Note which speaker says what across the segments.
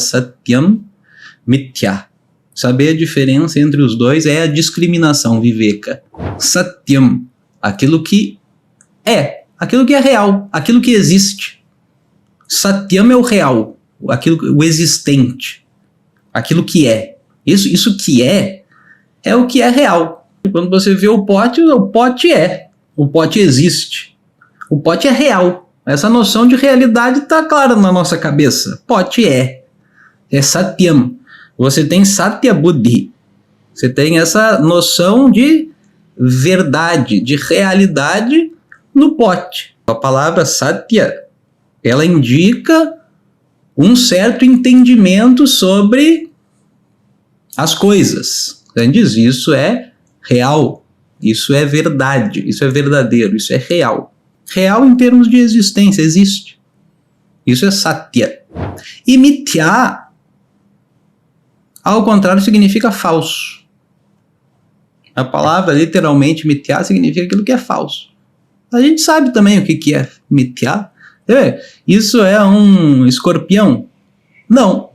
Speaker 1: Satyam, Mithya. Saber a diferença entre os dois é a discriminação, Viveka. Satyam, aquilo que é real, aquilo que existe. Satyam é o real, o existente, aquilo que é. Isso que é o que é real. Quando você vê o pote é. O pote existe. O pote é real. Essa noção de realidade está clara na nossa cabeça. Pote é Satyam. Você tem Satya Buddhi. Você tem essa noção de verdade, de realidade no pote. A palavra Satya, ela indica um certo entendimento sobre as coisas. Entende? Isso é real, isso é verdade, isso é verdadeiro, isso é real. Real em termos de existência, existe. Isso é Satya. E Mithya, ao contrário, significa falso. A palavra, literalmente, Mithya significa aquilo que é falso. A gente sabe também o que é Mithya. Isso é um escorpião? Não.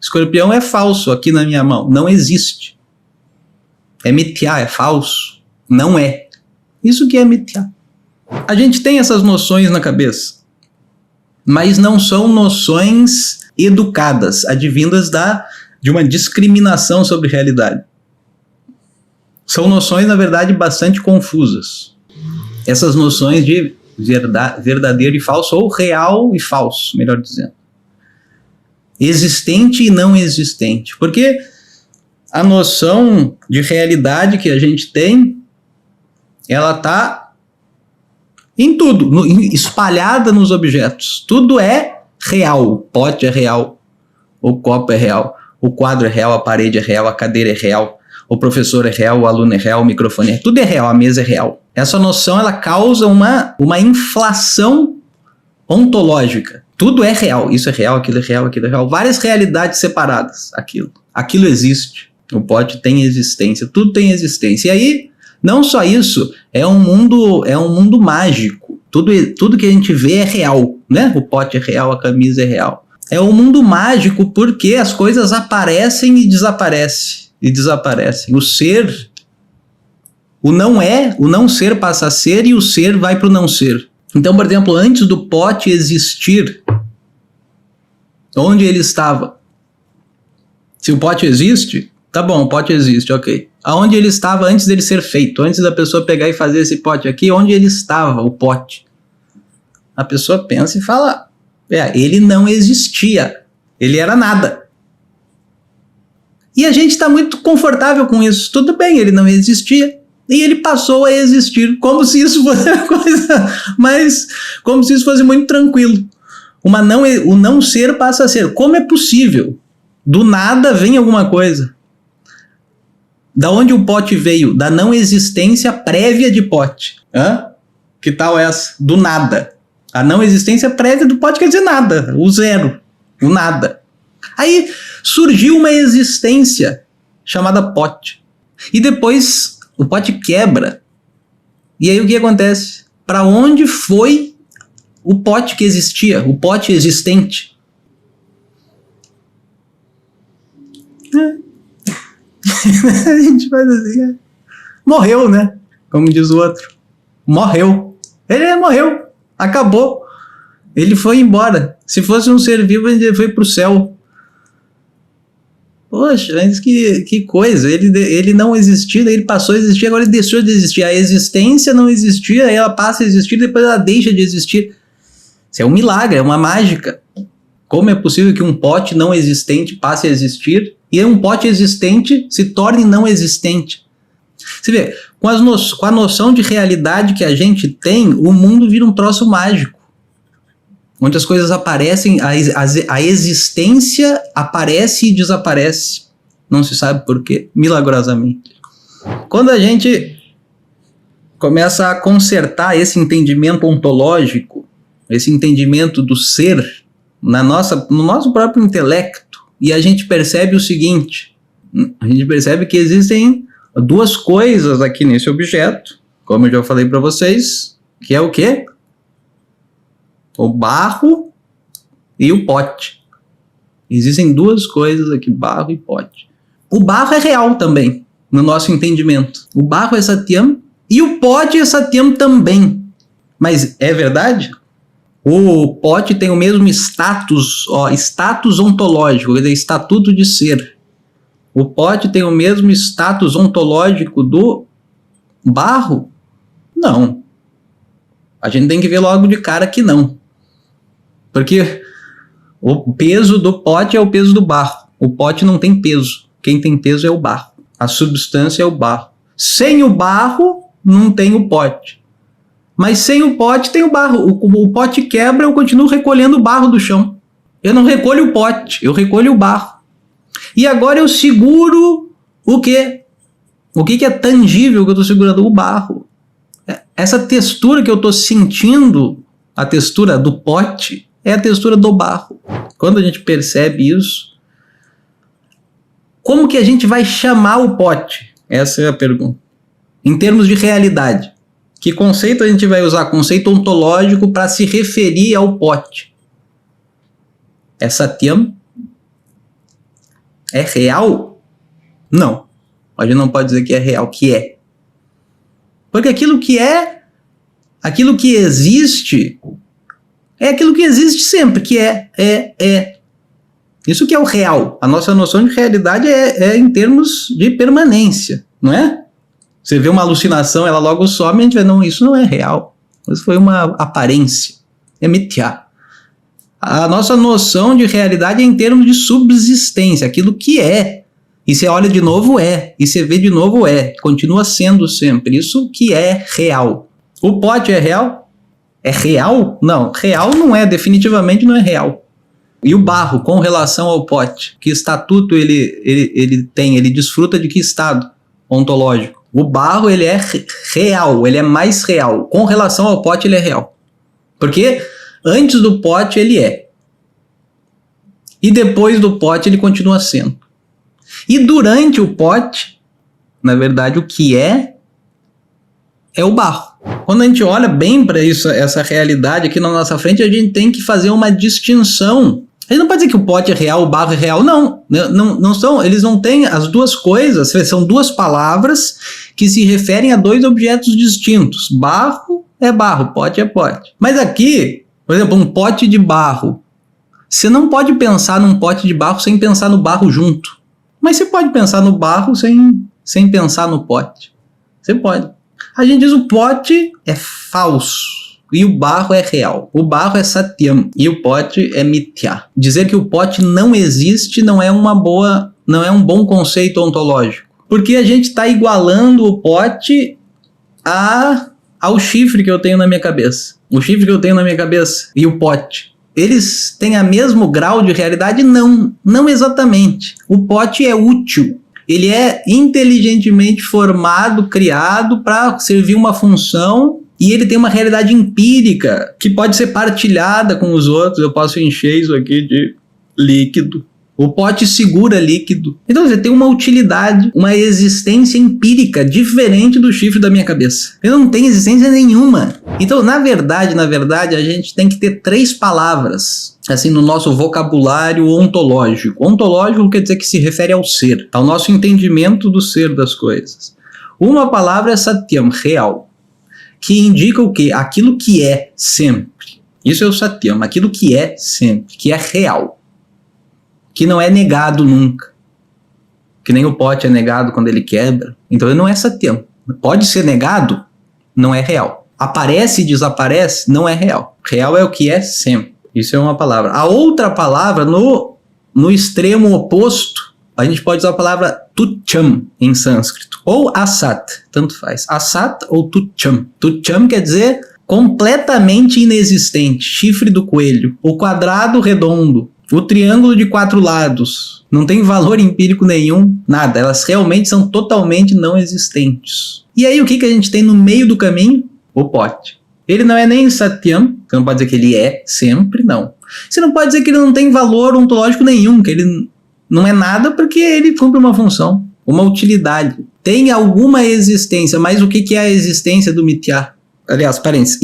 Speaker 1: Escorpião é falso aqui na minha mão. Não existe. É Mithya, é falso. Não é. Isso que é Mithya. A gente tem essas noções na cabeça, mas não são noções educadas, advindas de uma discriminação sobre realidade. São noções, na verdade, bastante confusas. Essas noções de verdadeiro e falso, ou real e falso, melhor dizendo. Existente e não existente. Porque a noção de realidade que a gente tem, ela está em tudo, espalhada nos objetos. Tudo é real. O pote é real, o copo é real, o quadro é real, a parede é real, a cadeira é real, o professor é real, o aluno é real, o microfone é... Tudo é real, a mesa é real. Essa noção, ela causa uma inflação ontológica. Tudo é real. Isso é real, aquilo é real, aquilo é real. Várias realidades separadas. Aquilo existe. O pote tem existência. Tudo tem existência. E aí, não só isso, é um mundo mágico. Tudo que a gente vê é real, né? O pote é real, a camisa é real. É um mundo mágico porque as coisas aparecem e desaparecem. O ser, o não ser passa a ser e o ser vai para o não ser. Então, por exemplo, antes do pote existir, onde ele estava? Se o pote existe, tá bom, o pote existe, ok. Aonde ele estava antes dele ser feito? Antes da pessoa pegar e fazer esse pote aqui, onde ele estava, o pote? A pessoa pensa e fala, ele não existia, ele era nada. E a gente está muito confortável com isso. Tudo bem, ele não existia. E ele passou a existir, como se isso fosse uma coisa, mas como se isso fosse muito tranquilo. O não ser passa a ser. Como é possível? Do nada vem alguma coisa. Da onde o pote veio? Da não existência prévia de pote. Que tal essa? Do nada. A não existência prévia do pote quer dizer nada. O zero. O nada. Aí surgiu uma existência chamada pote. E depois o pote quebra. E aí o que acontece? Para onde foi o pote que existia? O pote existente? A gente faz assim. Morreu, né? Como diz o outro. Morreu. Ele morreu. Acabou. Ele foi embora. Se fosse um ser vivo, ele foi pro céu. Poxa, mas que coisa, ele não existia, daí ele passou a existir, agora ele deixou de existir. A existência não existia, aí ela passa a existir, depois ela deixa de existir. Isso é um milagre, é uma mágica. Como é possível que um pote não existente passe a existir e um pote existente se torne não existente? Você vê, com a noção de realidade que a gente tem, o mundo vira um troço mágico. Onde as coisas aparecem, a existência aparece e desaparece. Não se sabe por quê, milagrosamente. Quando a gente começa a consertar esse entendimento ontológico, esse entendimento do ser, no nosso próprio intelecto, e a gente percebe o seguinte, a gente percebe que existem duas coisas aqui nesse objeto, como eu já falei para vocês, que é o quê? O barro e o pote. Existem duas coisas aqui, barro e pote. O barro é real também, no nosso entendimento. O barro é Satyam e o pote é Satyam também. Mas é verdade? O pote tem o mesmo status, status ontológico, quer dizer, estatuto de ser. O pote tem o mesmo status ontológico do barro? Não. A gente tem que ver logo de cara que não. Porque o peso do pote é o peso do barro. O pote não tem peso. Quem tem peso é o barro. A substância é o barro. Sem o barro, não tem o pote. Mas sem o pote, tem o barro. O pote quebra, eu continuo recolhendo o barro do chão. Eu não recolho o pote, eu recolho o barro. E agora eu seguro o quê? O que é tangível que eu estou segurando? O barro. Essa textura que eu estou sentindo, a textura do pote, é a textura do barro. Quando a gente percebe isso, como que a gente vai chamar o pote? Essa é a pergunta. Em termos de realidade. Que conceito a gente vai usar? Conceito ontológico para se referir ao pote. É Satyam? É real? Não. A gente não pode dizer que é real, que é. Porque aquilo que é, aquilo que existe, é aquilo que existe sempre, que é. Isso que é o real. A nossa noção de realidade é em termos de permanência, não é? Você vê uma alucinação, ela logo some e a gente vê, não, isso não é real. Isso foi uma aparência. É mithya. A nossa noção de realidade é em termos de subsistência, aquilo que é. E você olha de novo, e você vê de novo, continua sendo sempre. Isso que é real. O pote é real? É real? Não, real não é, definitivamente não é real. E o barro, com relação ao pote, que estatuto ele tem, ele desfruta de que estado ontológico? O barro, ele é real, ele é mais real. Com relação ao pote, ele é real. Porque antes do pote, ele é. E depois do pote, ele continua sendo. E durante o pote, na verdade, o que é o barro. Quando a gente olha bem para isso, essa realidade aqui na nossa frente, a gente tem que fazer uma distinção. A gente não pode dizer que o pote é real, o barro é real. Não são, eles não têm as duas coisas, são duas palavras que se referem a dois objetos distintos. Barro é barro, pote é pote. Mas aqui, por exemplo, um pote de barro. Você não pode pensar num pote de barro sem pensar no barro junto. Mas você pode pensar no barro sem pensar no pote. Você pode. A gente diz o pote é falso. E o barro é real. O barro é Satyam. E o pote é Mithya. Dizer que o pote não existe não é um bom conceito ontológico. Porque a gente está igualando o pote ao chifre que eu tenho na minha cabeça. O chifre que eu tenho na minha cabeça e o pote. Eles têm o mesmo grau de realidade? Não exatamente. O pote é útil. Ele é inteligentemente formado, criado para servir uma função. E ele tem uma realidade empírica que pode ser partilhada com os outros. Eu posso encher isso aqui de líquido. O pote segura líquido. Então você tem uma utilidade, uma existência empírica diferente do chifre da minha cabeça. Ele não tem existência nenhuma. Então, na verdade, a gente tem que ter 3 palavras, assim, no nosso vocabulário ontológico. Ontológico quer dizer que se refere ao ser, ao nosso entendimento do ser das coisas. Uma palavra é Satyam, real, que indica o quê? Aquilo que é sempre. Isso é o Satyam, aquilo que é sempre, que é real. Que não é negado nunca. Que nem o pote é negado quando ele quebra. Então ele não é Satyam. Pode ser negado, não é real. Aparece e desaparece, não é real. Real é o que é sempre. Isso é uma palavra. A outra palavra, no extremo oposto, a gente pode usar a palavra Tucham em sânscrito. Ou Asat, tanto faz. Asat ou Tucham. Tucham quer dizer completamente inexistente. Chifre do coelho. O quadrado redondo. O triângulo de 4 lados. Não tem valor empírico nenhum, nada. Elas realmente são totalmente não existentes. E aí o que a gente tem no meio do caminho? O pote. Ele não é nem Satyam, você não pode dizer que ele é sempre, não. Você não pode dizer que ele não tem valor ontológico nenhum, que ele não é nada porque ele cumpre uma função, uma utilidade. Tem alguma existência, mas o que é a existência do Mithya? Aliás, parênteses,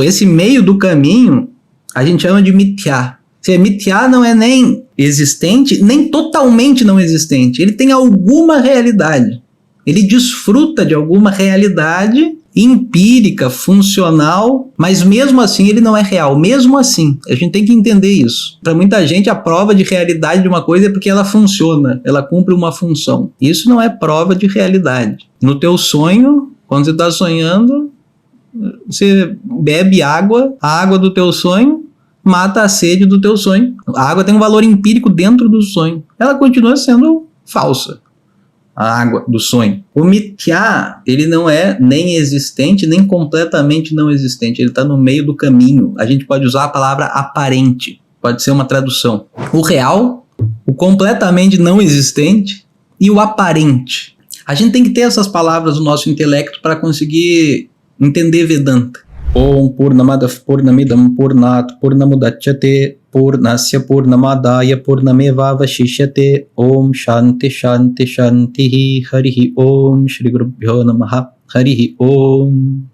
Speaker 1: esse meio do caminho, a gente chama de Mithya. Se mithya não é nem existente, nem totalmente não existente. Ele tem alguma realidade. Ele desfruta de alguma realidade empírica, funcional, mas mesmo assim ele não é real. Mesmo assim, a gente tem que entender isso. Para muita gente, a prova de realidade de uma coisa é porque ela funciona, ela cumpre uma função. Isso não é prova de realidade. No teu sonho, quando você está sonhando, você bebe água, a água do teu sonho mata a sede do teu sonho. A água tem um valor empírico dentro do sonho. Ela continua sendo falsa. A água do sonho. O mithya, ele não é nem existente, nem completamente não existente. Ele está no meio do caminho. A gente pode usar a palavra aparente. Pode ser uma tradução. O real, o completamente não existente e o aparente. A gente tem que ter essas palavras no nosso intelecto para conseguir entender Vedanta. Om Purnamadav Purnamidam Purnat Purnamudachyate Purnasya Purnamadaya Purnameva Vashishyate Om Shanti Shanti Shanti Harihi Om Shri Gurubhyo Namaha Harihi Om.